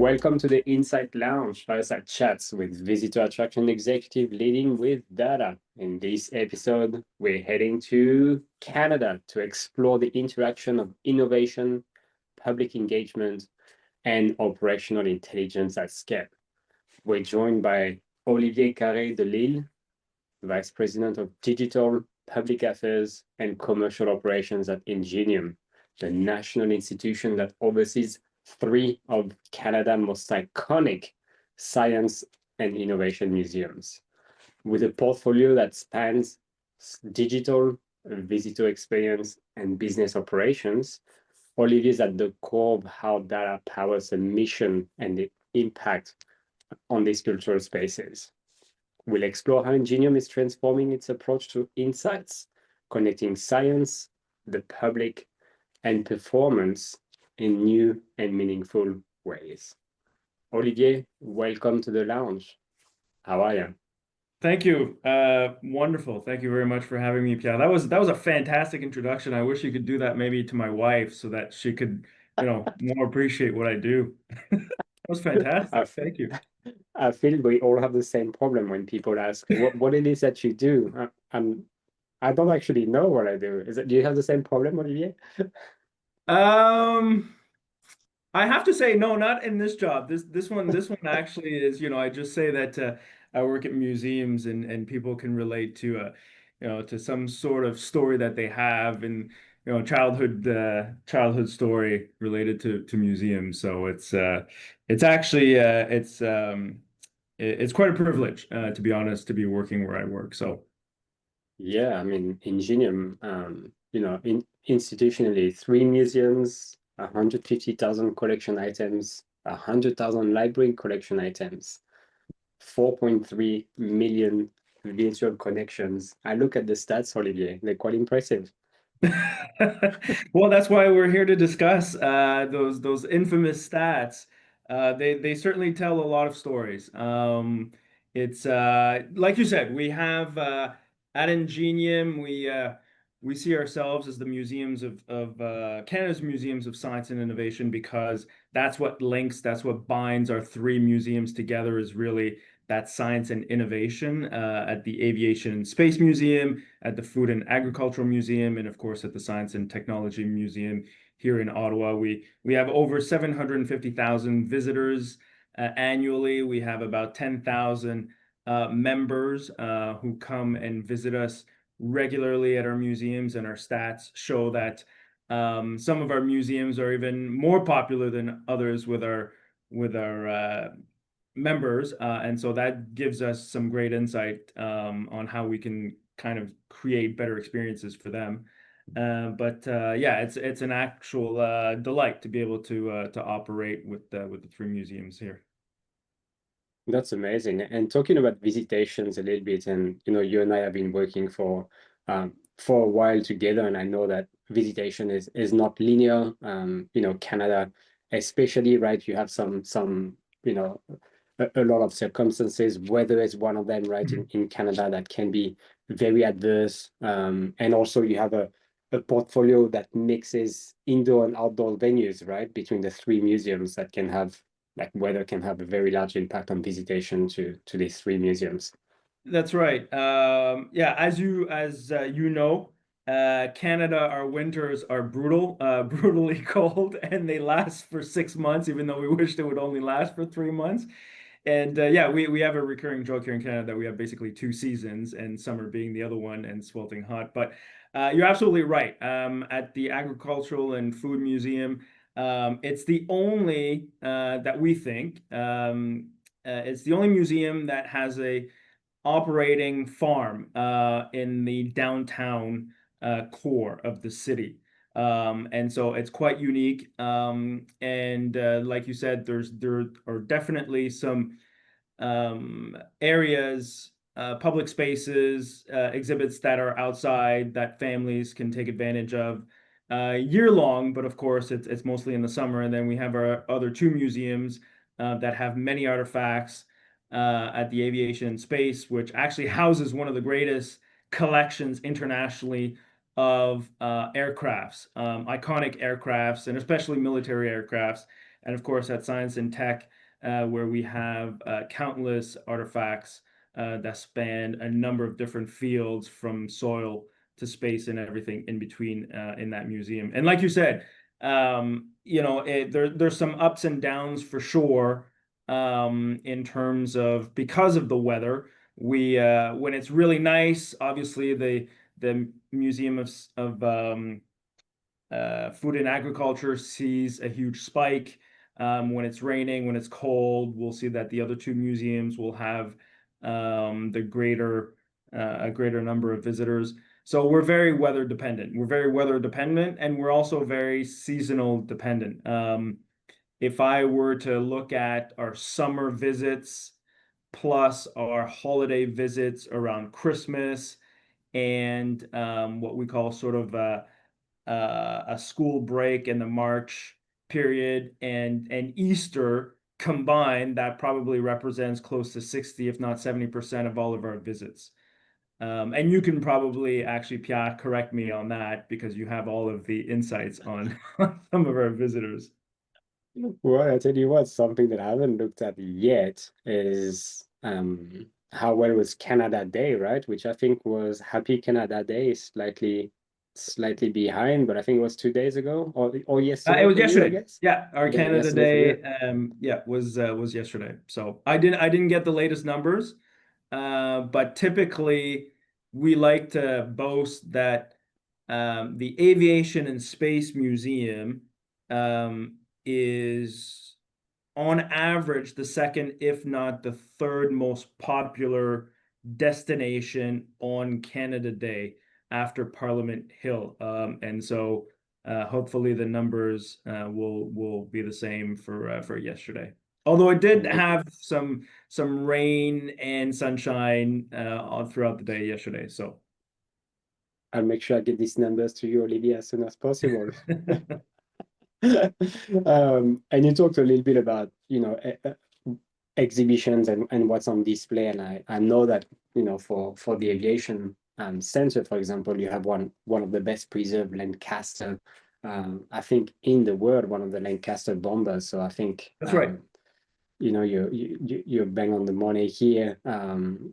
Welcome to the Insight Lounge, fireside chats with visitor attraction executive leading with data. In this episode, we're heading to Canada to explore the interaction of innovation, public engagement, and operational intelligence at scale. We're joined by Olivier Carré-Delisle, Vice President of Digital, Public Affairs, and Commercial Operations at Ingenium, the national institution that oversees three of Canada's most iconic science and innovation museums. With a portfolio that spans digital, visitor experience, and business operations, Olivier is at the core of how data powers a mission and the impact on these cultural spaces. We'll explore how Ingenium is transforming its approach to insights, connecting science, the public, and performance in new and meaningful ways. Olivier, welcome to the lounge. How are you? Thank you. Wonderful. Thank you very much for having me, Pierre. That was a fantastic introduction. I wish you could do that maybe to my wife so that she could, more appreciate what I do. That was fantastic. I, Thank you. I feel we all have the same problem when people ask what it is that you do. I don't actually know what I do. Do you have the same problem, Olivier? Um, I have to say, no, not in this job. This one actually is, I just say that I work at museums and people can relate to to some sort of story that they have and childhood story related to museums. So it's actually it's quite a privilege to be honest to be working where I work. So Yeah, I mean, Ingenium, institutionally, three museums, 150,000 collection items, 100,000 library collection items, 4.3 million virtual connections. I look at the stats, Olivier, they're quite impressive. well, that's why we're here to discuss those infamous stats. They certainly tell a lot of stories. It's like you said, we have at Ingenium, we see ourselves as the museums of Canada's museums of science and innovation because that's what binds our three museums together is really that science and innovation at the Aviation and Space Museum, at the Food and Agricultural Museum, and of course at the Science and Technology Museum here in Ottawa. We have over 750,000 visitors annually. We have about 10,000 members who come and visit us regularly at our museums, and our stats show that some of our museums are even more popular than others with our members, and so that gives us some great insight on how we can kind of create better experiences for them. But yeah, it's an actual delight to be able to operate with the three museums here. That's amazing. And talking about visitations a little bit, and you and I have been working for a while together, and I know that visitation is not linear. Canada, especially, right? You have some a lot of circumstances. Weather is one of them, right? In Canada, that can be very adverse. And also you have a portfolio that mixes indoor and outdoor venues, right? Between the three museums that can have like weather can have a very large impact on visitation to these three museums. That's right. Yeah, Canada, our winters are brutal, brutally cold, and they last for 6 months, even though we wish they would only last for 3 months. And yeah, we have a recurring joke here in Canada that we have basically two seasons, and summer being the other one, and sweltering hot. But you're absolutely right. At the Agricultural and Food Museum, it's the only that we think it's the only museum that has a operating farm in the downtown core of the city. And so it's quite unique. And like you said, there are definitely some areas, public spaces, exhibits that are outside that families can take advantage of year long. But of course, it's mostly in the summer. And then we have our other two museums that have many artifacts at the Aviation and Space, which actually houses one of the greatest collections internationally of iconic aircrafts, and especially military aircrafts. And of course, at Science and Tech, where we have countless artifacts that span a number of different fields from soil to space and everything in between in that museum. And like you said, there's some ups and downs for sure in terms of because of the weather. We when it's really nice, obviously the Museum of Food and Agriculture sees a huge spike. When it's raining, when it's cold, we'll see that the other two museums will have a greater number of visitors. So we're very weather dependent. We're very weather dependent, and we're also very seasonal dependent. If I were to look at our summer visits plus our holiday visits around Christmas and what we call sort of a school break in the March period and Easter combined, that probably represents close to 60, if not 70% of all of our visits. And you can probably actually, Pierre, correct me on that because you have all of the insights on, on some of our visitors. Well, I tell you what, something that I haven't looked at yet is how well was Canada Day, right? Which I think was Happy Canada Day, slightly behind, but I think it was 2 days ago or It yesterday was for you, I yesterday. guess. Yeah, our Yeah, Canada yesterday for you. Day, yeah, was yesterday. So I didn't get the latest numbers, but typically we like to boast that the Aviation and Space Museum is on average the second, if not the third most popular destination on Canada Day after Parliament Hill. And so hopefully the numbers will be the same for yesterday. Although it did Make, have some rain and sunshine all throughout the day yesterday. So I'll make sure I get these numbers to you, Olivia, as soon as possible. And you talked a little bit about, exhibitions and what's on display. And I know that, for the aviation center, for example, you have one of the best preserved Lancaster, I think in the world, one of the Lancaster bombers. So I think, that's right. you're bang on the money here.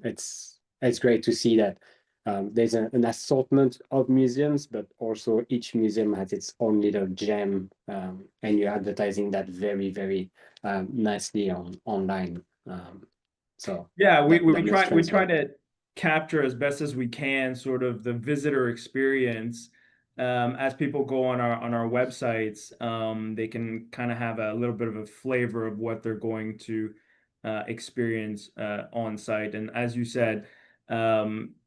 It's great to see that there's an assortment of museums, but also each museum has its own little gem, and you're advertising that very, very nicely online. So Yeah, that must we try translate. to capture as best as we can sort of the visitor experience. As people go on our websites, they can kind of have a little bit of a flavor of what they're going to experience on site. And as you said,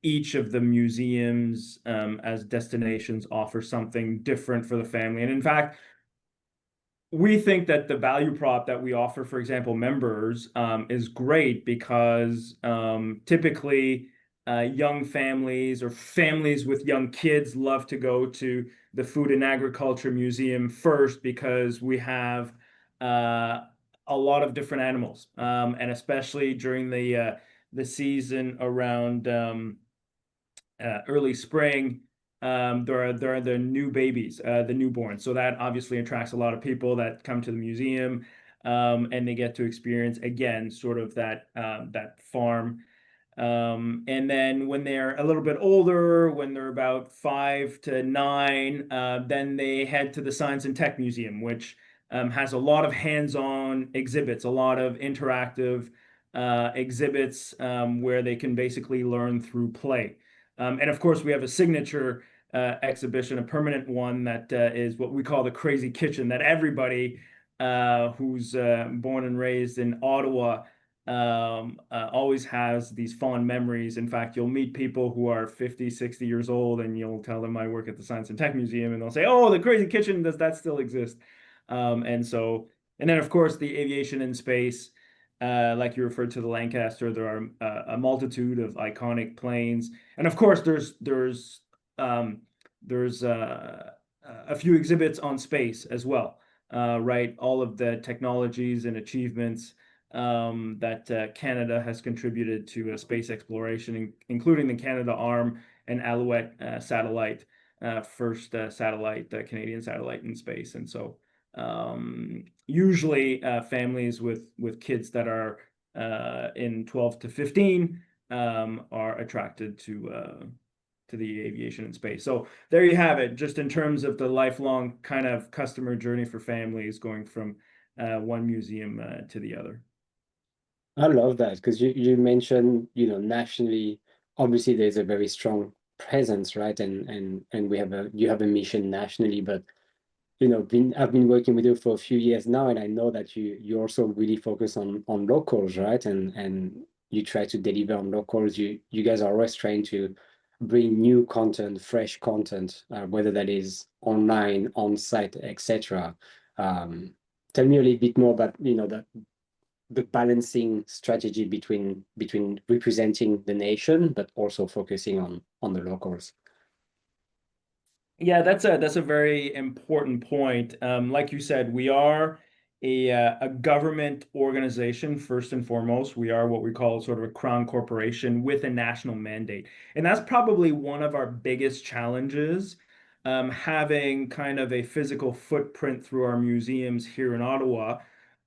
each of the museums as destinations offer something different for the family. And in fact, we think that the value prop that we offer, for example, members, is great because typically young families or families with young kids love to go to the Food and Agriculture Museum first because we have a lot of different animals, and especially during the season around early spring, there are the new babies, the newborns. So that obviously attracts a lot of people that come to the museum, and they get to experience again sort of that farm. And then when they're a little bit older, when they're about 5 to 9, then they head to the Science and Tech Museum, which has a lot of hands-on exhibits, a lot of interactive exhibits where they can basically learn through play. And of course, we have a signature exhibition, a permanent one that is what we call the Crazy Kitchen, that everybody who's born and raised in Ottawa always has these fond memories. In fact, you'll meet people who are 50, 60 years old, and you'll tell them I work at the Science and Tech Museum, and they'll say, "Oh, the Crazy Kitchen, does that still exist?" And then of course the aviation and space. Like you referred to the Lancaster, there are a multitude of iconic planes, and of course there's a few exhibits on space as well, right? All of the technologies and achievements that Canada has contributed to space exploration, including the Canada Arm and Alouette satellite, first satellite, Canadian satellite in space. And so Usually families with kids that are in 12 to 15 are attracted to the aviation and space. So there you have it, just in terms of the lifelong kind of customer journey for families going from one museum to the other. I love that because you mentioned, nationally, obviously there's a very strong presence, right? And you have a mission nationally, but I've been working with you for a few years now, and I know that you also really focus on locals, right? And you try to deliver on locals. You guys are always trying to bring new content, fresh content, whether that is online, on site, etc. Um, Tell me a little bit more about the balancing strategy between representing the nation, but also focusing on the locals. Yeah, that's a very important point. Like you said, we are a government organization first and foremost. We are what we call sort of a crown corporation with a national mandate, and that's probably one of our biggest challenges. Having kind of a physical footprint through our museums here in Ottawa,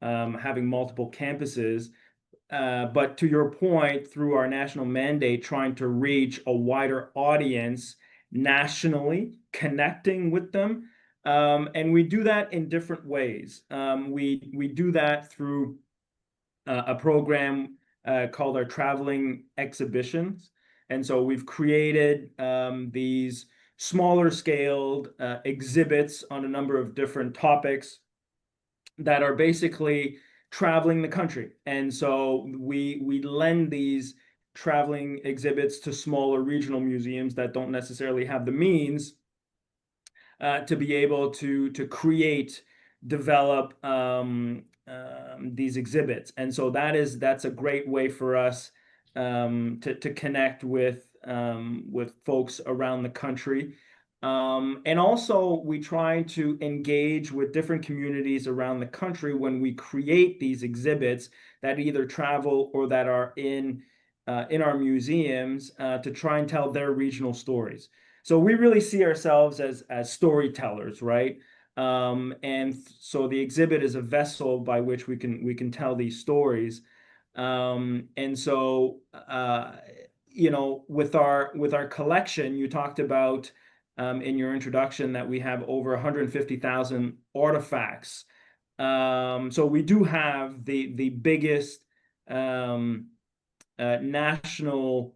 having multiple campuses. But to your point, through our national mandate, trying to reach a wider audience nationally, connecting with them. And we do that in different ways. We do that through a program called our traveling exhibitions. And so we've created these smaller scaled exhibits on a number of different topics that are basically traveling the country. And so we lend these traveling exhibits to smaller regional museums that don't necessarily have the means to be able to create, develop these exhibits. And so that's a great way for us to connect with folks around the country. And also, we try to engage with different communities around the country when we create these exhibits that either travel or that are in our museums to try and tell their regional stories. So we really see ourselves as storytellers, right? And so the exhibit is a vessel by which we can tell these stories. And so with our collection, you talked about in your introduction that we have over 150,000 artifacts. So we do have the biggest national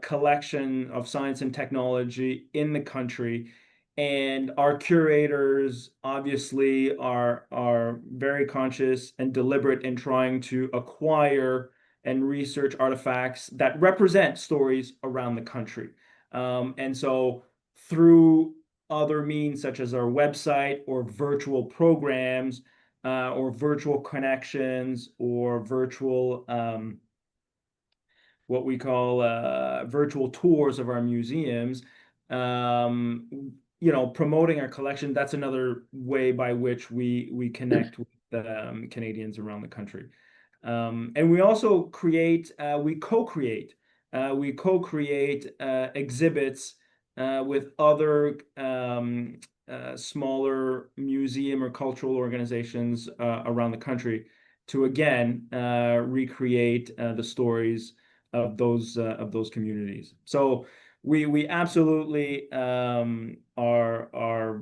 collection of science and technology in the country. And our curators obviously are very conscious and deliberate in trying to acquire and research artifacts that represent stories around the country. And so through other means such as our website or virtual programs or virtual connections or virtual what we call virtual tours of our museums, promoting our collection. That's another way by which we connect with Canadians around the country. And we also co-create exhibits with other smaller museum or cultural organizations around the country to again recreate the stories of those communities. So we absolutely are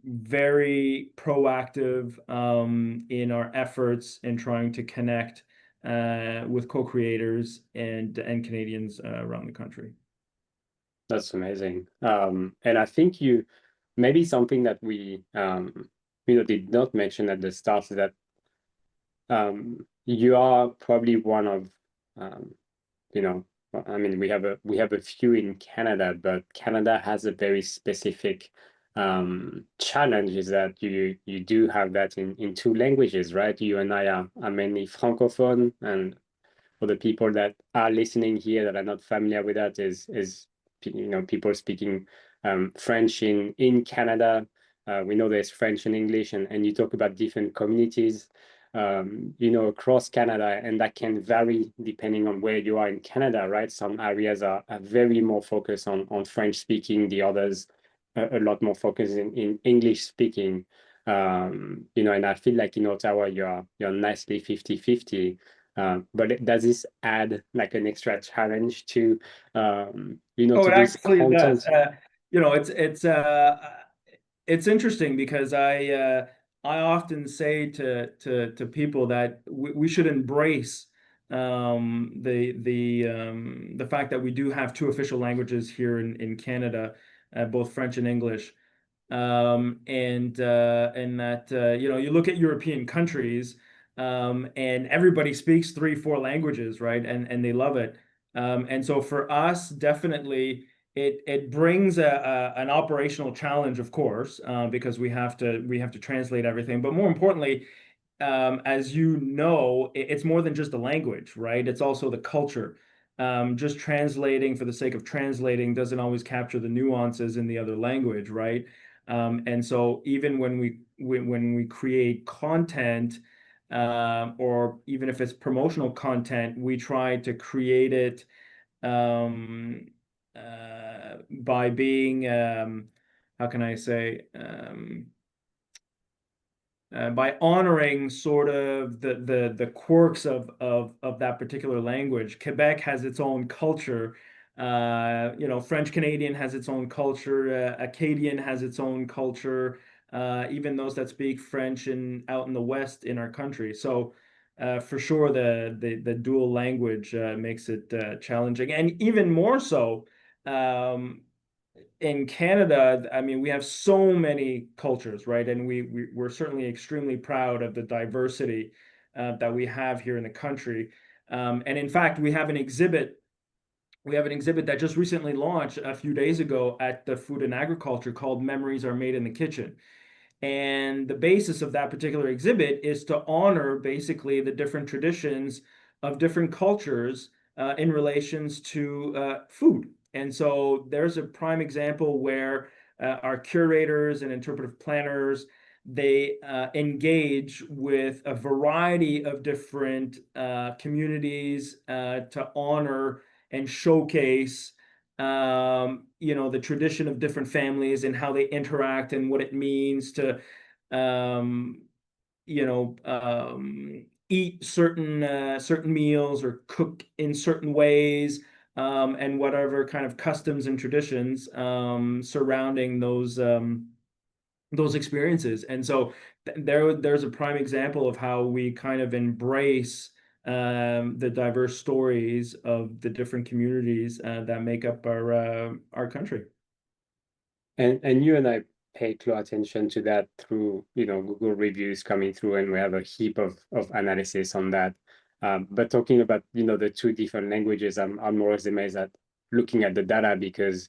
very proactive in our efforts in trying to connect with co-creators and Canadians around the country. That's amazing. And I think you maybe something that we did not mention at the start is that you are probably one of you know I mean we have a few in Canada, but Canada has a very specific challenge is that you do have that in two languages, right? You and I are mainly francophone, and for the people that are listening here that are not familiar with that is people speaking French in Canada. We know there's French and English, and you talk about different communities across Canada, and that can vary depending on where you are in Canada, right? Some areas are very more focused on French speaking, the others a lot more focused in English speaking. And I feel like in Ottawa you're nicely 50-50. But does this add like an extra challenge Oh, to it this actually does. content? You know, it's interesting because I often say to people that we should embrace the fact that we do have two official languages here in Canada, both French and English. And that you know, you look at European countries, and everybody speaks three, four languages, right? And they love it. And so for us, definitely, it brings an operational challenge, of course, because we have to translate everything. But more importantly, as you know, it's more than just a language, right? It's also the culture. Just translating for the sake of translating doesn't always capture the nuances in the other language, right? And so even when we create content, or even if it's promotional content, we try to create it um, by being how can I say by honoring sort of the quirks of that particular language. Quebec has its own culture. You know, French Canadian has its own culture. Acadian has its own culture. Even those that speak French and out in the West in our country. So for sure, the dual language makes it challenging, and even more so. In Canada, I mean, we have so many cultures, right? And we're certainly extremely proud of the diversity that we have here in the country. And in fact, we have an exhibit. We have an exhibit that just recently launched a few days ago at the Food and Agriculture called "Memories Are Made in the Kitchen." And the basis of that particular exhibit is to honor basically the different traditions of different cultures in relations to food. And so there's a prime example where our curators and interpretive planners, they engage with a variety of different communities to honor and showcase you know, the tradition of different families and how they interact and what it means to, um, you know, eat certain meals or cook in certain ways, and whatever kind of customs and traditions surrounding those experiences. And so there's a prime example of how we kind of embrace the diverse stories of the different communities that make up our country. And you and I pay close attention to that through, Google reviews coming through, and we have a heap of analysis on that. But talking about, the two different languages, I'm more amazed at looking at the data because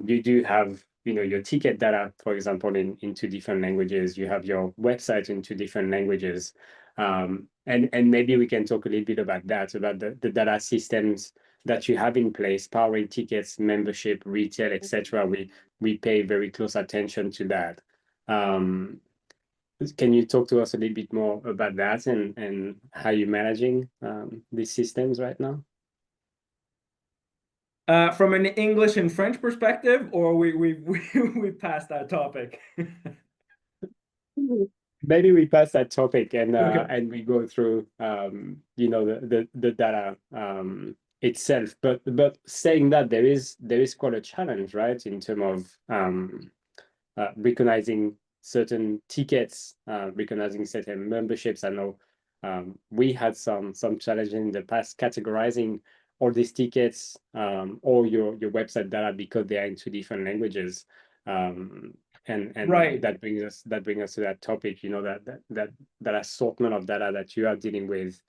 you do have, your ticket data, for example, in two different languages. You have your website in two different languages. And maybe we can talk a little bit about that, about the data systems that you have in place, powering tickets, membership, retail, etc. We pay very close attention to that. Um, can you talk to us a little bit more about that and how you're managing these systems right now? From an English and French perspective, or we passed that topic. Maybe we pass that topic and Okay. and we go through the data itself. But saying that there is quite a challenge, right, in terms of recognizing certain tickets, recognizing certain memberships. I know we had some challenges in the past categorizing all these tickets or your website data because they are in two different languages. Um, and Right. that brings us to that topic, that assortment of data that you are dealing with.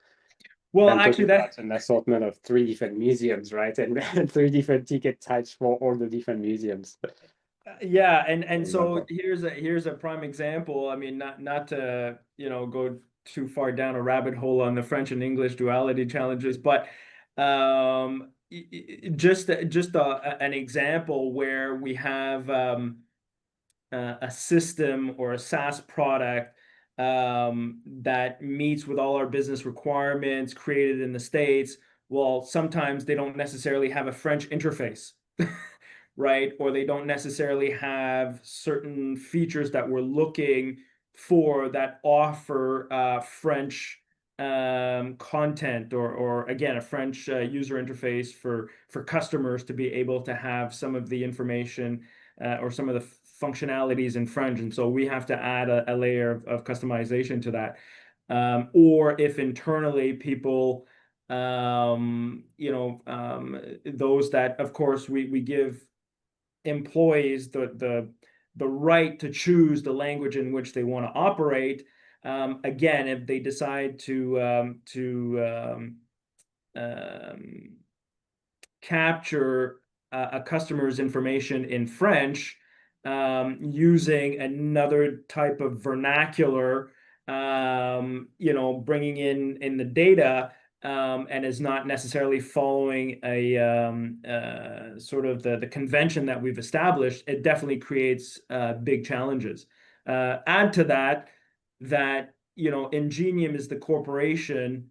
Well, I'm talking actually, about an assortment of three different museums, right? And three different ticket types for all the different museums, yeah, and for so example. here's a prime example. I mean, not to, you know, go too far down a rabbit hole on the French and English duality challenges, but just an example where we have a system or a SaaS product that meets with all our business requirements created in the States. Well, sometimes they don't necessarily have a French interface, right? Or they don't necessarily have certain features that we're looking for that offer French content, or again, a French user interface for customers to be able to have some of the information or some of the functionalities in French. And so we have to add a layer of customization to that. Or if internally people, those that, of course, we give employees the right to choose the language in which they want to operate. Again, if they decide to capture a customer's information in French using another type of vernacular, bringing in the data, and is not necessarily following a sort of the convention that we've established, it definitely creates big challenges. Add to that Ingenium is the corporation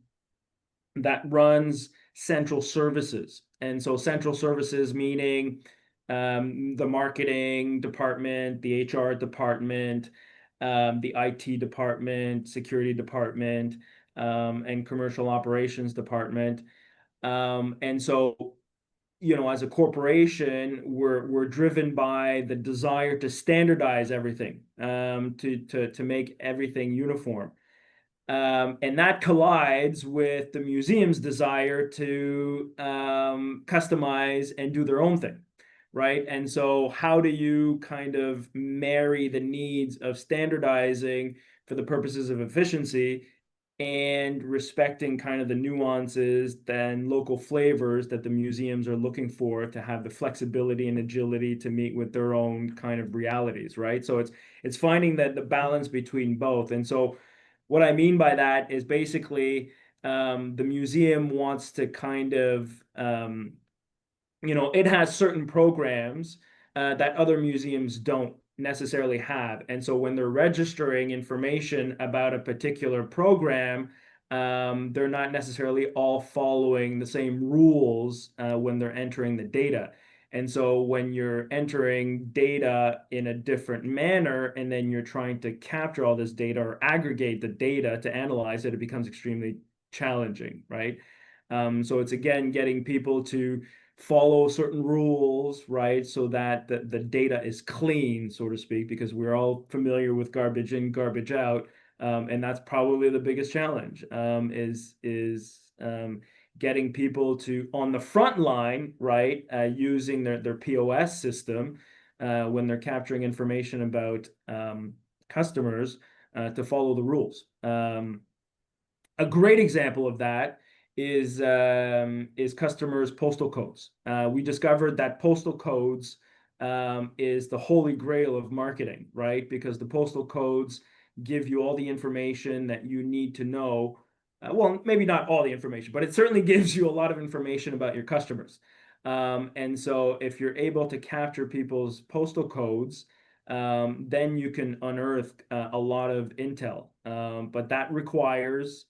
that runs central services. And so central services meaning the marketing department, the HR department, the IT department, security department, and commercial operations department. And so, as a corporation, we're driven by the desire to standardize everything, to make everything uniform. And that collides with the museum's desire to customize and do their own thing, right? And so how do you kind of marry the needs of standardizing for the purposes of efficiency and respecting kind of the nuances and local flavors that the museums are looking for to have the flexibility and agility to meet with their own kind of realities, right? So it's finding that the balance between both. And so what I mean by that is basically the museum wants to kind of, it has certain programs that other museums don't necessarily have. And so when they're registering information about a particular program, they're not necessarily all following the same rules when they're entering the data. And so when you're entering data in a different manner, and then you're trying to capture all this data or aggregate the data to analyze it, it becomes extremely challenging, right? So it's again getting people to follow certain rules, right? So that the data is clean, so to speak, because we're all familiar with garbage in, garbage out. And that's probably the biggest challenge, is getting people to, on the front line, right, using their POS system when they're capturing information about customers to follow the rules. A great example of that is customers' postal codes. We discovered that postal codes is the holy grail of marketing, right? Because the postal codes give you all the information that you need to know. Well, maybe not all the information, but it certainly gives you a lot of information about your customers. And so if you're able to capture people's postal codes, then you can unearth a lot of intel. But that requires,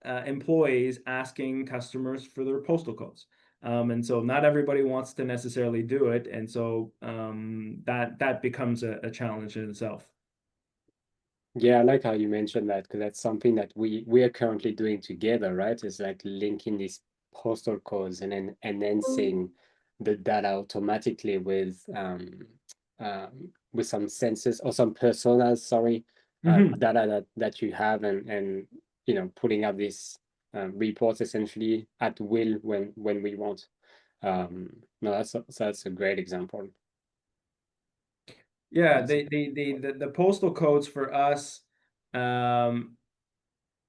employees asking customers for their postal codes. And so not everybody wants to necessarily do it. And so that becomes a challenge in itself. Yeah, I like how you mentioned that, because that's something that we are currently doing together, right? It's like linking these postal codes and then enhancing the data automatically with some sensors or some personas, sorry, data that you have, and putting out these reports essentially at will when we want. No, that's a great example. Yeah, the postal codes for us,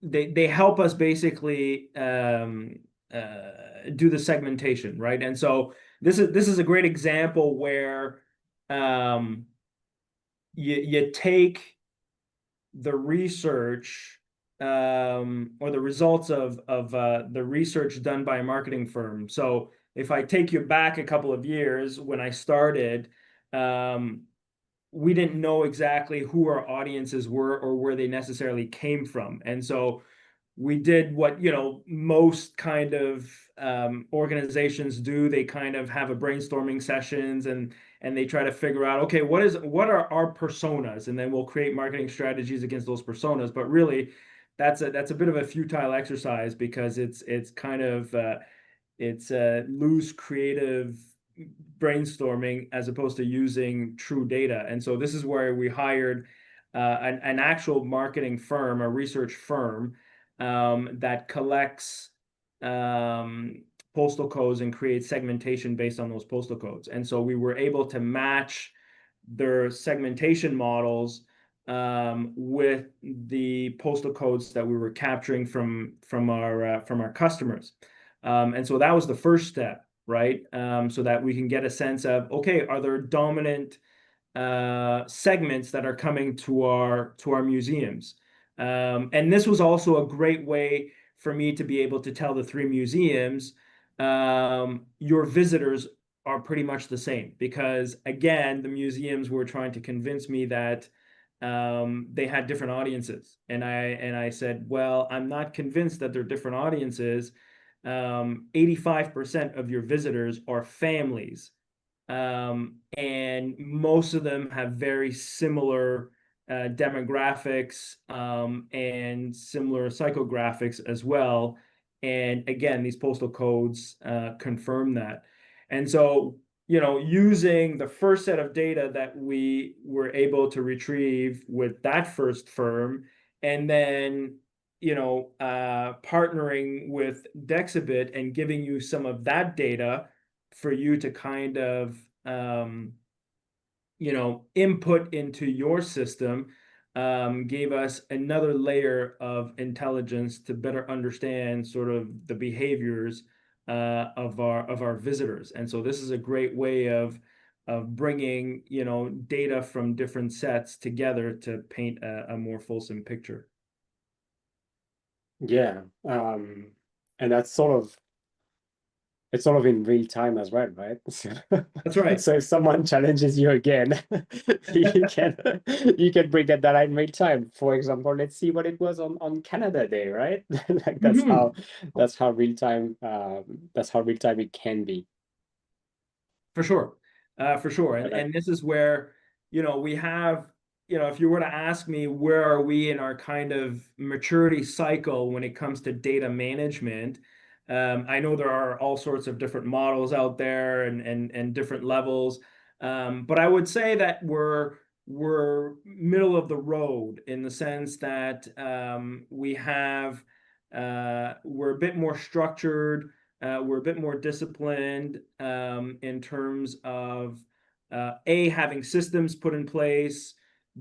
they help us basically do the segmentation, right? And so this is a great example where you take the research or the results of the research done by a marketing firm. So if I take you back a couple of years when I started, we didn't know exactly who our audiences were or where they necessarily came from. And so we did what, most kind of organizations do. They kind of have a brainstorming sessions, and they try to figure out, okay, what are our personas, and then we'll create marketing strategies against those personas. But really, that's a bit of a futile exercise, because it's kind of it's loose creative brainstorming as opposed to using true data. And so this is where we hired an actual marketing firm, a research firm, that collects um, postal codes and creates segmentation based on those postal codes. And so we were able to match their segmentation models with the postal codes that we were capturing from our customers. And so that was the first step, right? So that we can get a sense of, okay, are there dominant segments that are coming to our museums? And this was also a great way for me to be able to tell the three museums, your visitors are pretty much the same. Because again, the museums were trying to convince me that they had different audiences, and I said, well, I'm not convinced that they're different audiences. 85% of your visitors are families, and most of them have very similar demographics, and similar psychographics as well. And again, these postal codes confirm that. And so, using the first set of data that we were able to retrieve with that first firm, and then partnering with Dexibit and giving you some of that data for you to kind of input into your system, gave us another layer of intelligence to better understand sort of the behaviors of our visitors. And so this is a great way of bringing data from different sets together to paint a more fulsome picture. Yeah. And that's sort of it's sort of in real time as well, right? That's right. So if someone challenges you again, you can you can bring that data in real time. For example, let's see what it was on Canada Day, right? Like Mhm. that's how real time that's how real time it can be. For sure. For sure. I And like and this is where, we have, if you were to ask me where are we in our kind of maturity cycle when it comes to data management, I know there are all sorts of different models out there, and different levels. But I would say that we're middle of the road, in the sense that we're a bit more structured, we're a bit more disciplined, in terms of A, having systems put in place,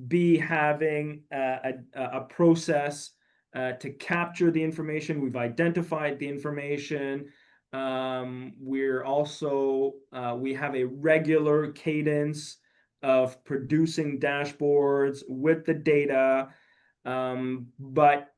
B, having a process to capture the information. We've identified the information. We have a regular cadence of producing dashboards with the data. But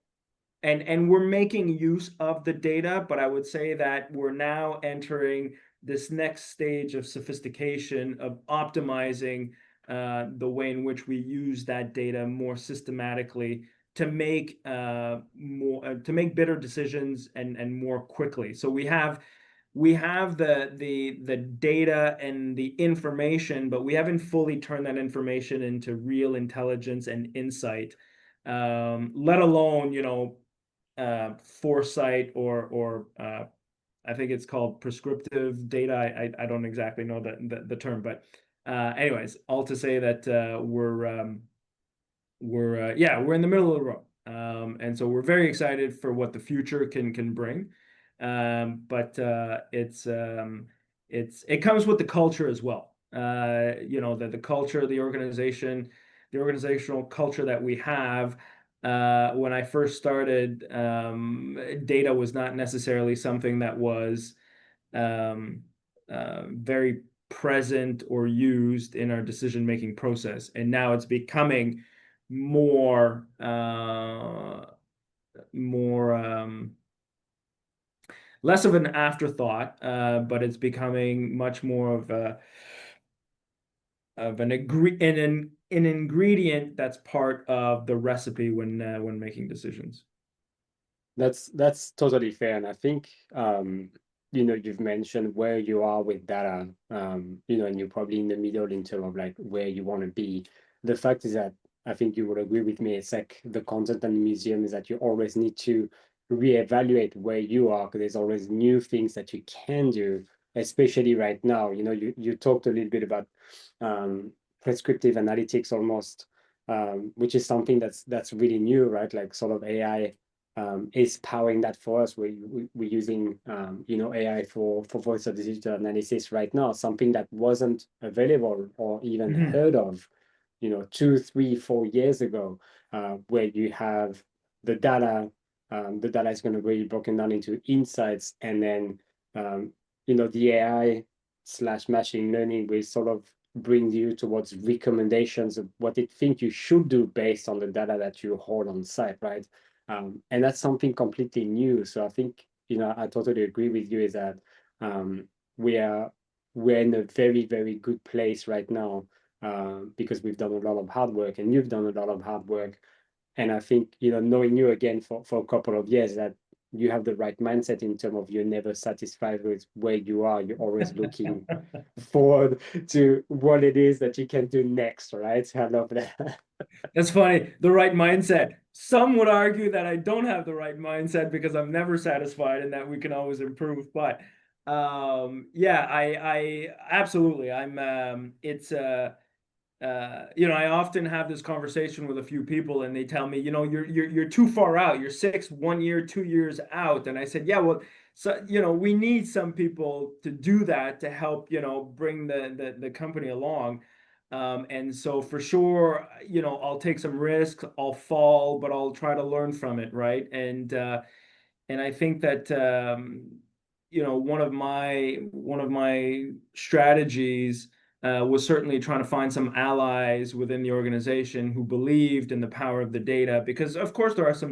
and we're making use of the data, but I would say that we're now entering this next stage of sophistication of optimizing the way in which we use that data more systematically to make better decisions, and more quickly. So we have the data and the information, but we haven't fully turned that information into real intelligence and insight, let alone, foresight, or I think it's called prescriptive data. I don't exactly know the term, but anyways, all to say that we're in the middle of the road, and so we're very excited for what the future can bring. But it comes with the culture as well. The culture, the organizational culture that we have. When I first started, data was not necessarily something that was um, very present or used in our decision-making process, and now it's becoming more less of an afterthought, but it's becoming much more of an ingredient that's part of the recipe when making decisions. That's totally fair, and I think you've mentioned where you are with data, and you're probably in the middle in terms of like where you want to be. The fact is that I think you would agree with me. It's like the content and the museum is that you always need to reevaluate where you are because there's always new things that you can do, especially right now. You talked a little bit about prescriptive analytics almost, which is something that's really new, right? Like sort of AI is powering that for us. We're using AI for voice of digital analysis right now, something that wasn't available or even Mhm. heard of, 2, 3, 4 years ago, where you have the data. The data is going to be broken down into insights, and then the AI / machine learning will sort of bring you towards recommendations of what it think you should do based on the data that you hold on site, right? And that's something completely new. So I think, I totally agree with you is that um, we are we're in a very, very good place right now because we've done a lot of hard work and you've done a lot of hard work. And I think, knowing you again for a couple of years, that you have the right mindset in terms of you're never satisfied with where you are. You're always looking forward to what it is that you can do next, right? I love that. That's funny. The right mindset. Some would argue that I don't have the right mindset because I'm never satisfied and that we can always improve. But yeah, I absolutely. I often have this conversation with a few people and they tell me, you're too far out. You're 1 year, 2 years out. And I said, yeah, well, so we need some people to do that to help, bring the company along. And so for sure, I'll take some risks, I'll fall, but I'll try to learn from it, right? And I think that one of my strategies was certainly trying to find some allies within the organization who believed in the power of the data, because of course there are some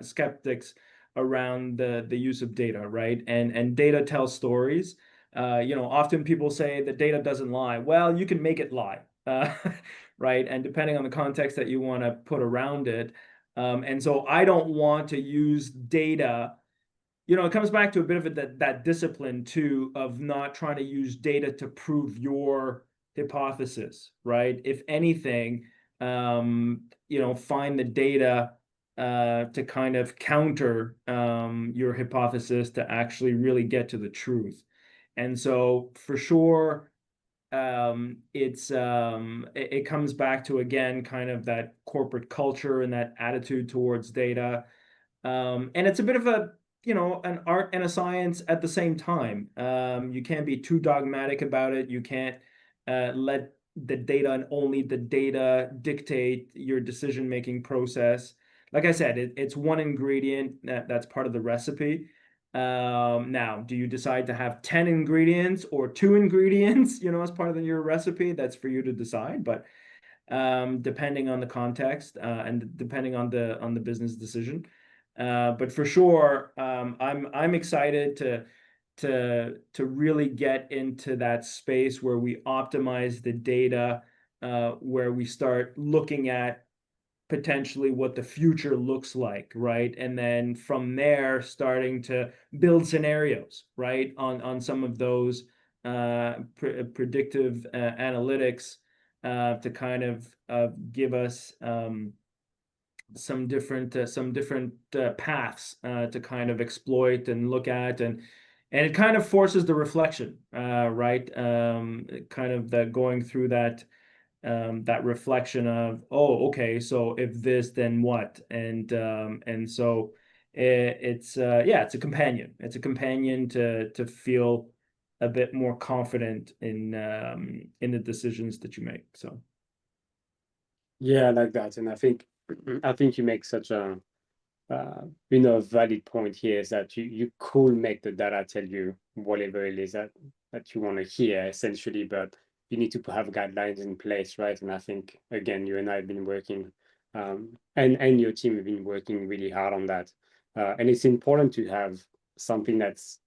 skeptics around the use of data, right? And data tells stories. Often people say the data doesn't lie. Well, you can make it lie, right? And depending on the context that you want to put around it. And so I don't want to use data. It comes back to a bit of that discipline too, of not trying to use data to prove your hypothesis, right? If anything, find the data to kind of counter your hypothesis to actually really get to the truth. And so for sure, it comes back to, again, kind of that corporate culture and that attitude towards data. And it's a bit of an art and a science at the same time. You can't be too dogmatic about it. You can't let the data and only the data dictate your decision-making process. Like I said, it's one ingredient that's part of the recipe. Now, do you decide to have 10 ingredients or 2 ingredients, as part of your recipe? That's for you to decide. But depending on the context and depending on the business decision. But for sure, I'm excited to really get into that space where we optimize the data, where we start looking at potentially what the future looks like, right? And then from there, starting to build scenarios, right, on some of those predictive analytics to kind of give us some different paths to kind of exploit and look at, and it kind of forces the reflection, right? Kind of the going through that reflection of, oh, okay, so if this, then what? And so yeah, it's a companion. It's a companion to feel a bit more confident in the decisions that you make. So Yeah, I like that. And I think you make such a valid point here is that you could make the data tell you whatever it is that you want to hear essentially, but you need to have guidelines in place, right? And I think again, you and I have been working, and your team have been working really hard on that. And it's important to have something that's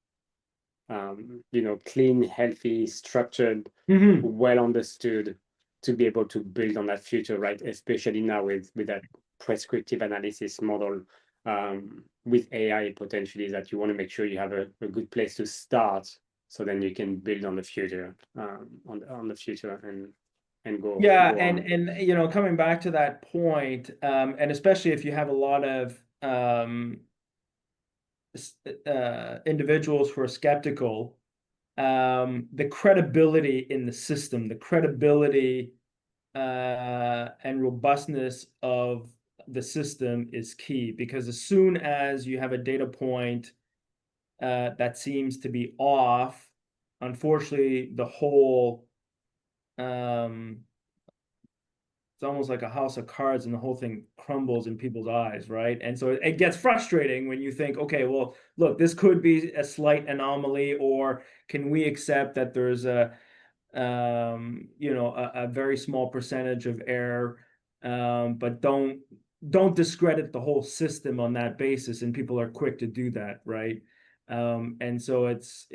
clean, healthy, structured, Mhm. well understood to be able to build on that future, right? Especially now with that prescriptive analysis model. with AI potentially is that you want to make sure you have a good place to start, so then you can build on the future, on the future and Yeah, go and on. you know, coming back to that point, and especially if you have a lot of individuals who are skeptical, the credibility in the system, the credibility and robustness of the system is key, because as soon as you have a data point that seems to be off, unfortunately, the whole it's almost like a house of cards, and the whole thing crumbles in people's eyes, right? And so it gets frustrating when you think, okay, well, look, this could be a slight anomaly, or can we accept that there's you know, a very small percentage of error, but don't discredit the whole system on that basis, and people are quick to do that, right? And so it's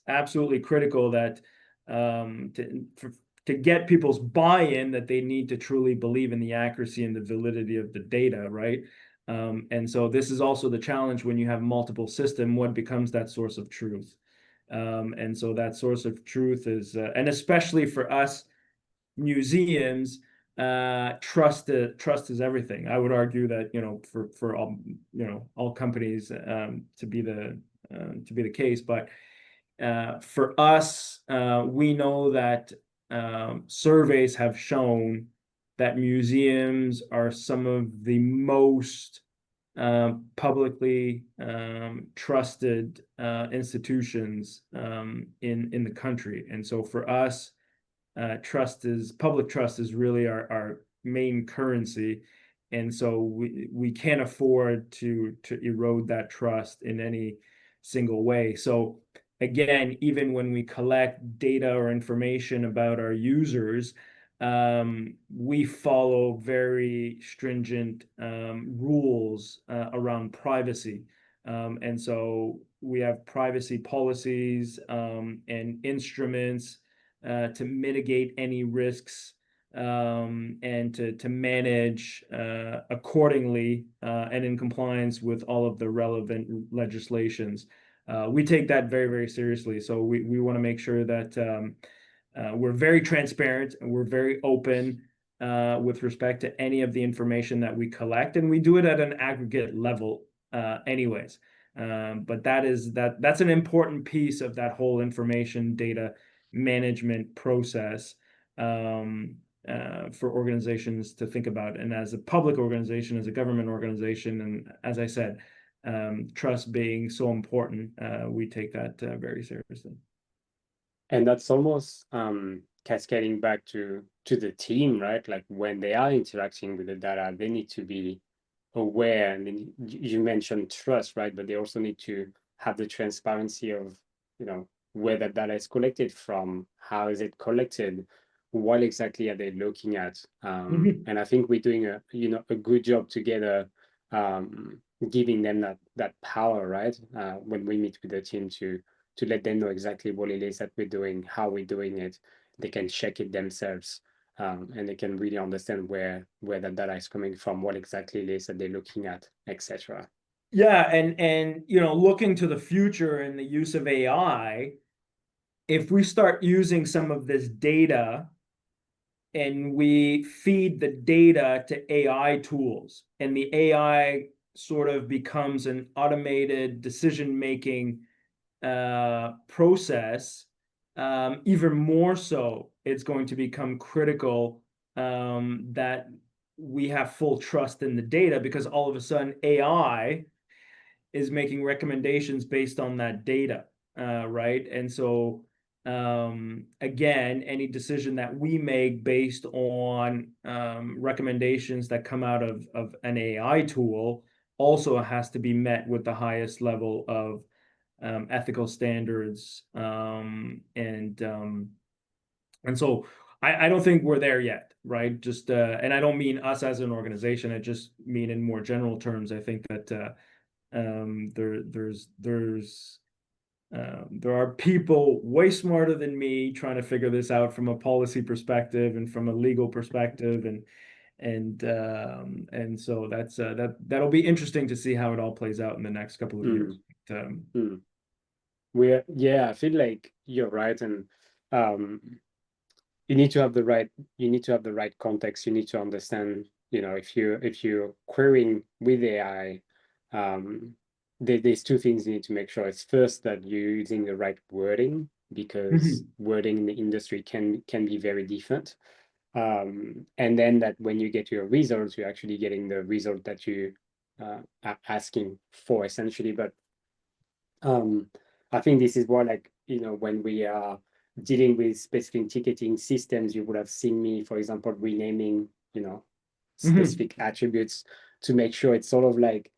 absolutely critical that to get people's buy-in, that they need to truly believe in the accuracy and the validity of the data, right? And so this is also the challenge when you have multiple system, what becomes that source of truth? And so that source of truth is, and especially for us museums, trust is everything. I would argue that, you know, for all, you know, all companies to be the case, but for us, we know that surveys have shown that museums are some of the most publicly trusted institutions in the country. And so for us, public trust is really our main currency. And so we can't afford to erode that trust in any single way. So again, even when we collect data or information about our users, we follow very stringent rules around privacy. And so we have privacy policies and instruments to mitigate any risks, and to manage accordingly and in compliance with all of the relevant legislations. We take that very, very seriously. So we want to make sure that we're very transparent and we're very open with respect to any of the information that we collect, and we do it at an aggregate level anyways. But that's an important piece of that whole information data management process for organizations to think about. And as a public organization, as a government organization, and as I said, trust being so important, we take that very seriously. And that's almost cascading back to the team, right? Like when they are interacting with the data, they need to be aware. And then you mentioned trust, right? But they also need to have the transparency of, you know, where that data is collected from, how is it collected, what exactly are they looking at? And I think we're doing a good job together, giving them that power, right? When we meet with the team to let them know exactly what it is that we're doing, how we're doing it. They can check it themselves, and they can really understand where that data is coming from, what exactly it is that they're looking at, etc. Yeah, and you know, looking to the future and the use of AI, if we start using some of this data and we feed the data to AI tools, and the AI sort of becomes an automated decision-making process, even more so, it's going to become critical that we have full trust in the data, because all of a sudden AI is making recommendations based on that data, right? And so again, any decision that we make based on recommendations that come out of an AI tool also has to be met with the highest level of ethical standards, and so I don't think we're there yet, right? Just and I don't mean us as an organization. I just mean in more general terms. I think that there are people way smarter than me trying to figure this out from a policy perspective and from a legal perspective, And so that'll be interesting to see how it all plays out in the next couple of years. Mm, But, mm. Yeah, I feel like you're right. And um, you need to have the right, context. You need to understand, if you're querying with AI, there's two things you need to make sure. It's first that you're using the right wording, because Mhm. wording in the industry can be very different. And then that when you get your results, you're actually getting the result that you are asking for, essentially. But um, I think this is what, like, when we are dealing with specific ticketing systems, you would have seen me, for example, renaming, Mhm. specific attributes to make sure it's sort of like,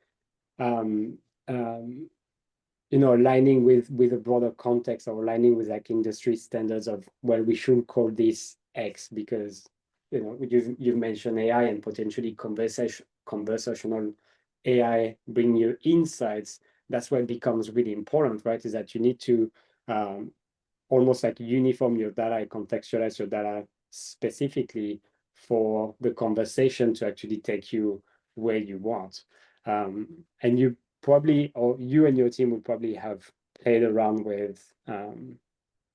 um, um, aligning with a broader context, or aligning with like industry standards of, well, we shouldn't call this X because, you've mentioned AI and potentially conversational AI bring you insights. That's where it becomes really important, right? Is that you need to um, almost like uniform your data and contextualize your data specifically for the conversation to actually take you where you want. And you probably, or you and your team would probably have played around with,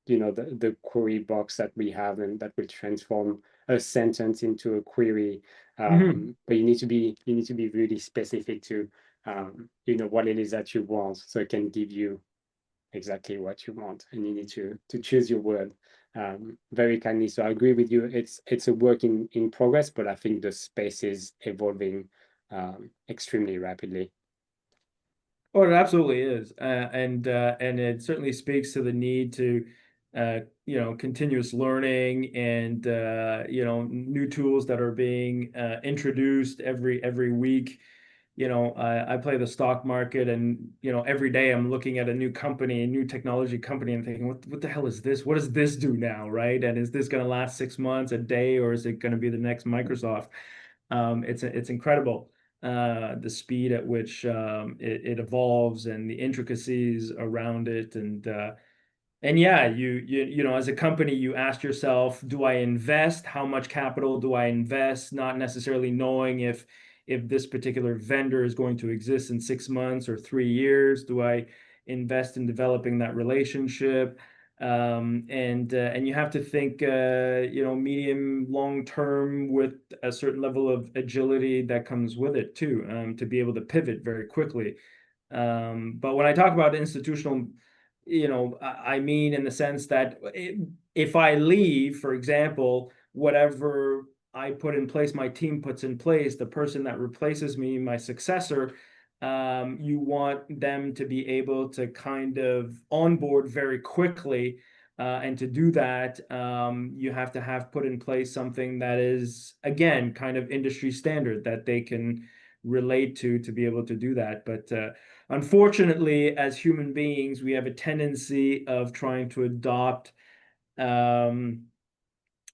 the query box that we have, and that will transform a sentence into a query. Mhm. But you need to be really specific to, what it is that you want, so it can give you exactly what you want, and you need to choose your word very kindly. So I agree with you. It's a work in progress, but I think the space is evolving extremely rapidly. Oh, it absolutely is, and it certainly speaks to the need to, continuous learning and new tools that are being introduced every week. I play the stock market, and every day I'm looking at a new company, a new technology company, and thinking, what the hell is this? What does this do now, right? And is this going to last 6 months, a day, or is it going to be the next Microsoft? It's incredible, the speed at which it evolves and the intricacies around it. And yeah, as a company, you ask yourself, do I invest? How much capital do I invest? Not necessarily knowing if this particular vendor is going to exist in 6 months or 3 years. Do I invest in developing that relationship? And you have to think, medium, long term, with a certain level of agility that comes with it too, to be able to pivot very quickly. But when I talk about institutional, I mean in the sense that if I leave, for example, whatever I put in place, my team puts in place, the person that replaces me, my successor, you want them to be able to kind of onboard very quickly. And to do that, you have to have put in place something that is, again, kind of industry standard that they can relate to be able to do that. But unfortunately, as human beings, we have a tendency of trying to adopt um,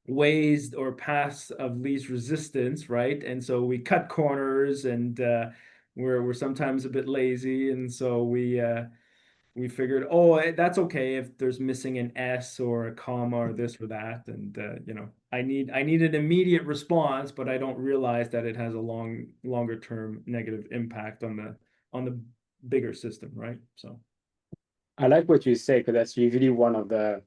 ways or paths of least resistance, right? And so we cut corners, and we're sometimes a bit lazy, and so we figured, oh, that's okay if there's missing an S or a comma or this or that, and I need an immediate response, but I don't realize that it has a longer term negative impact on the bigger system, right? So I like what you say, because that's usually one of the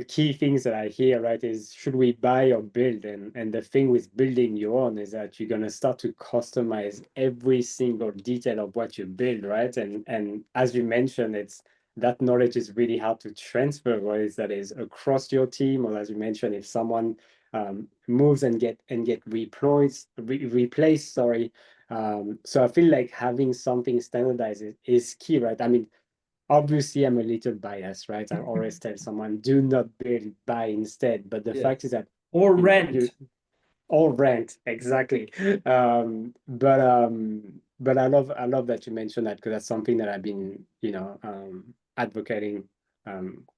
key things that I hear, right? Is, should we buy or build? And the thing with building your own is that you're gonna start to customize every single detail of what you build, right? And as you mentioned, it's that knowledge is really hard to transfer, whether it's that is across your team, or as you mentioned, if someone moves and get replaced, sorry. So I feel like having something standardized is key, right? I mean, obviously I'm a little biased, right? I always tell someone, do not build, buy instead. But the yeah, fact is that, or you rent. all rent, exactly. But I love that you mentioned that, because that's something that I've been, advocating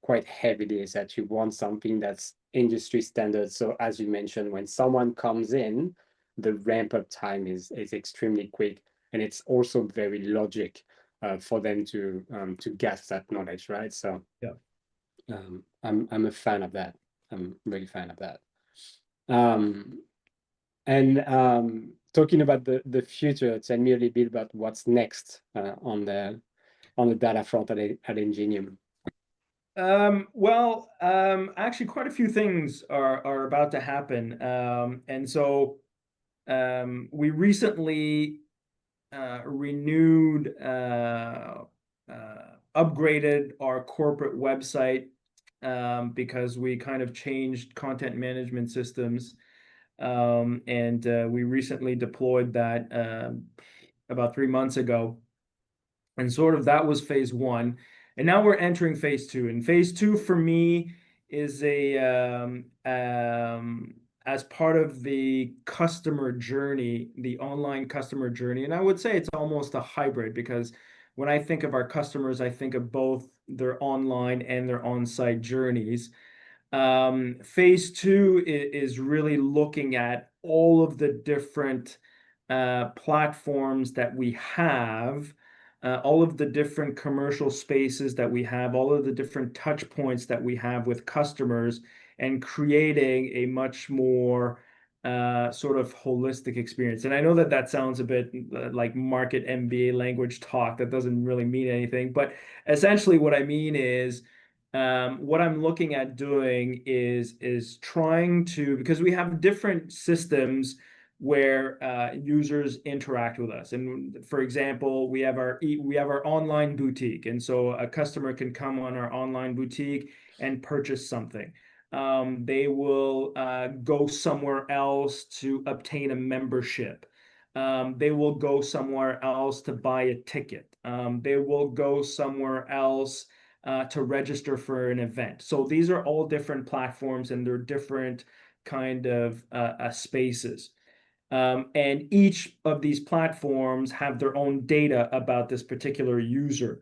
quite heavily, is that you want something that's industry standard. So as you mentioned, when someone comes in, the ramp up time is extremely quick, and it's also very logic for them to get that knowledge, right? So Yeah. I'm a fan of that. I'm really fan of that. Um, And talking about the future, tell me a little bit about what's next on the data front at Ingenium. Actually, quite a few things are about to happen. And so we recently renewed, upgraded our corporate website because we kind of changed content management systems. And we recently deployed that about 3 months ago. And sort of that was phase one. And now we're entering phase two. And phase two for me is as part of the customer journey, the online customer journey. And I would say it's almost a hybrid because when I think of our customers, I think of both their online and their on-site journeys. Phase two is really looking at all of the different platforms that we have, all of the different commercial spaces that we have, all of the different touch points that we have with customers, and creating a much more sort of holistic experience. And I know that that sounds a bit like market MBA language talk. That doesn't really mean anything. But essentially, what I mean is what I'm looking at doing is trying to, because we have different systems where users interact with us. And for example, we have our online boutique, and so a customer can come on our online boutique and purchase something. They will go somewhere else to obtain a membership. They will go somewhere else to buy a ticket. They will go somewhere else to register for an event. So these are all different platforms and they're different kind of spaces. And each of these platforms have their own data about this particular user.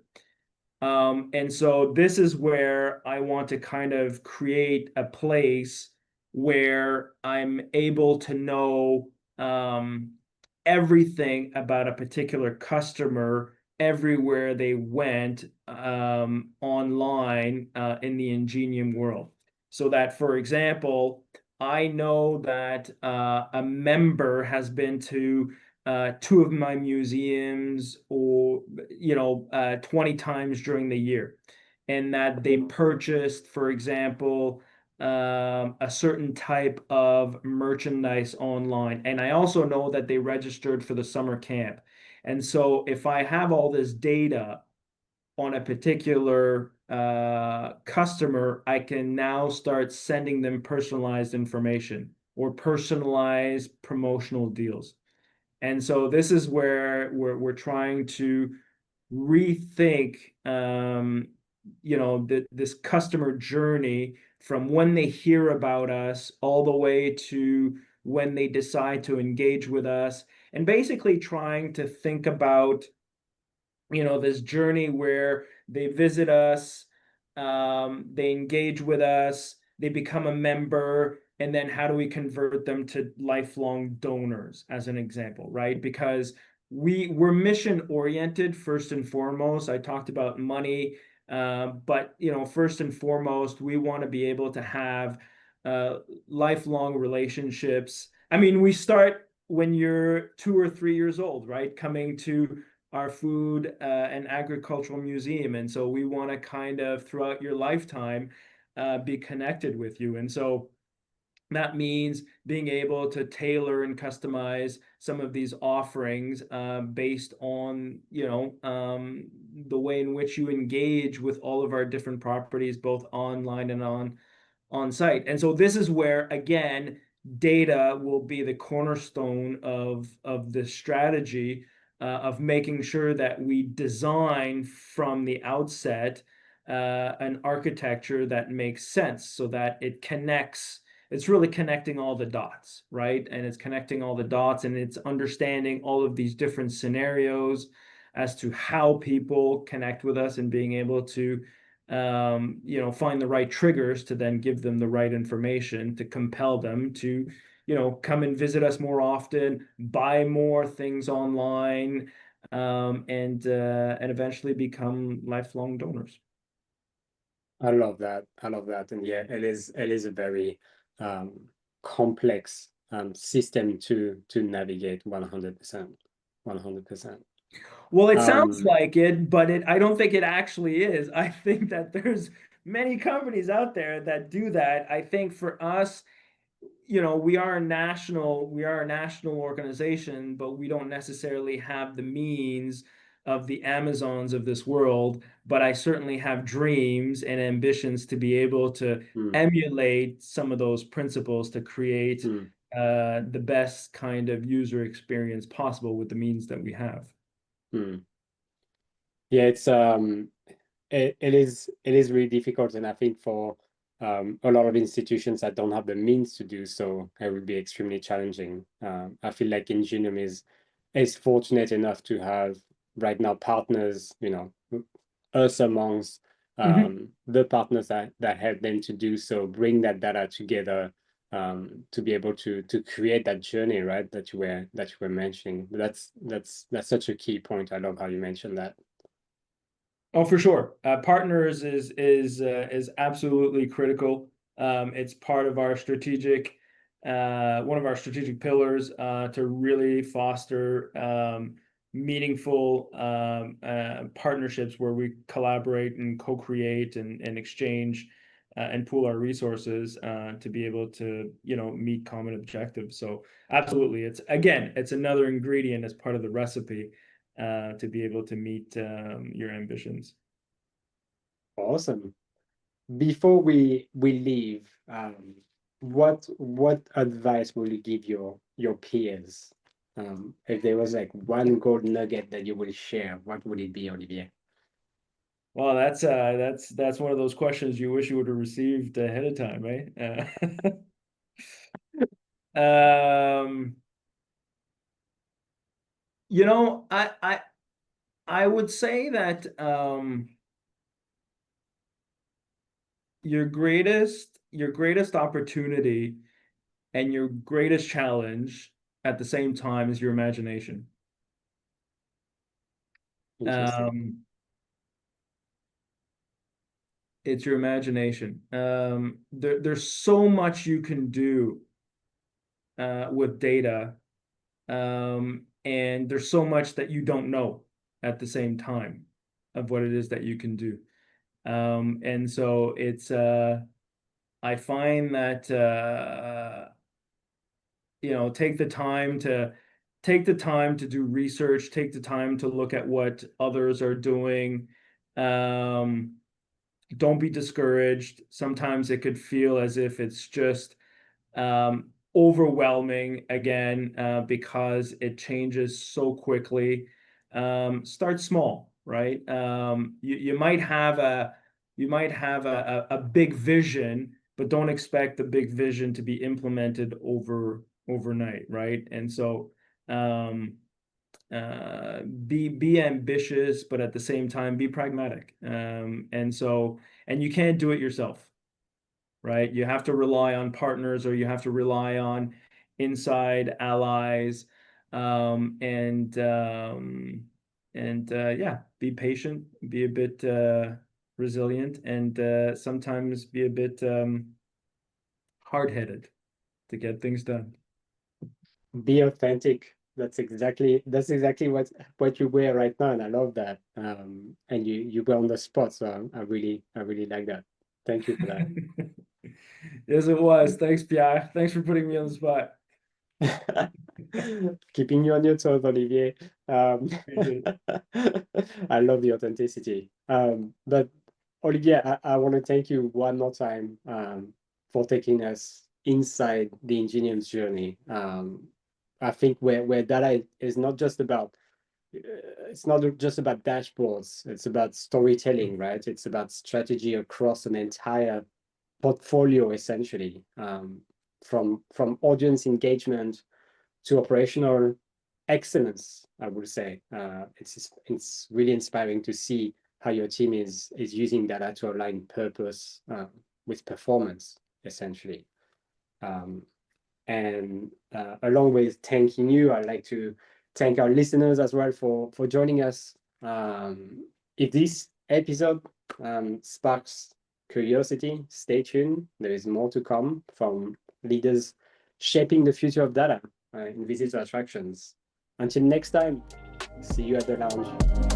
And so this is where I want to kind of create a place where I'm able to know everything about a particular customer everywhere they went online in the Ingenium world. So that, for example, I know that a member has been to two of my museums, or 20 times during the year, and that they purchased, for example, a certain type of merchandise online. And I also know that they registered for the summer camp. And so if I have all this data on a particular customer, I can now start sending them personalized information or personalized promotional deals. And so this is where we're trying to rethink, this customer journey from when they hear about us all the way to when they decide to engage with us, and basically trying to think about, this journey where they visit us, they engage with us, they become a member, and then how do we convert them to lifelong donors, as an example, right? Because we're mission oriented first and foremost. I talked about money, but first and foremost, we want to be able to have lifelong relationships. I mean, we start when you're 2 or 3 years old, right? Coming to our food and agricultural museum. And so we want to kind of throughout your lifetime be connected with you. And so that means being able to tailor and customize some of these offerings based on, the way in which you engage with all of our different properties, both online and on site. And so this is where, again, data will be the cornerstone of this strategy of making sure that we design from the outset an architecture that makes sense so that it connects. It's really connecting all the dots, right? And it's connecting all the dots, and it's understanding all of these different scenarios as to how people connect with us, and being able to find the right triggers to then give them the right information to compel them to come and visit us more often, buy more things online, and eventually become lifelong donors. I love that. I love that. And yeah, it is a very complex system to navigate 100%. 100%. Well, it sounds Um, like it, but I don't think it actually is. I think that there's many companies out there that do that. I think for us, we are a national organization, but we don't necessarily have the means of the Amazons of this world. But I certainly have dreams and ambitions to be able to mm, emulate some of those principles to create mm, the best kind of user experience possible with the means that we have. mm. Yeah, it is really difficult, and I think for a lot of institutions that don't have the means to do so, it would be extremely challenging. I feel like Ingenium is fortunate enough to have right now partners, us amongst Mhm. the partners that help them to do so, bring that data together, to be able to create that journey, right? That you were mentioning. But that's such a key point. I love how you mentioned that. Oh, for sure. Partners is absolutely critical. It's part of our one of our strategic pillars to really foster meaningful partnerships where we collaborate and co-create and exchange and pool our resources to be able to, meet common objectives. So absolutely, it's another ingredient as part of the recipe to be able to meet your ambitions. Awesome. Before we leave, what advice will you give your peers? If there was like one gold nugget that you will share, what would it be, Olivier? Well, that's one of those questions you wish you would have received ahead of time, right? Um, you know, I would say that your greatest opportunity and your greatest challenge at the same time is your imagination. Interesting. Um, it's your imagination. There's so much you can do with data, and there's so much that you don't know at the same time of what it is that you can do. And so I find that take the time to do research, take the time to look at what others are doing. Um, don't be discouraged. Sometimes it could feel as if it's just overwhelming again because it changes so quickly. Start small, right? You might have a big vision, but don't expect the big vision to be implemented overnight, right? And so um, be ambitious, but at the same time be pragmatic. And you can't do it yourself, right? You have to rely on partners or you have to rely on inside allies. Um, and um, and yeah, be patient, be a bit resilient, and sometimes be a bit hard-headed to get things done. Be authentic. That's exactly what you wear right now, and I love that. And you were on the spot, so I really like that. Thank you for that. Yes, it was. Thanks, Pierre. Thanks for putting me on the spot. Keeping you on your toes, Olivier. Um, Appreciate it. I love the authenticity. But Olivier, I want to thank you one more time for taking us inside the Ingenium's journey. I think where data is not just about it's not just about dashboards. It's about storytelling, right? It's about strategy across an entire portfolio, essentially, from audience engagement to operational excellence, I would say. It's really inspiring to see how your team is using data to align purpose with performance, essentially. Um, and along with thanking you, I'd like to thank our listeners as well for joining us. If this episode sparks curiosity, stay tuned. There is more to come from leaders shaping the future of data in visitor attractions. Until next time, see you at the lounge.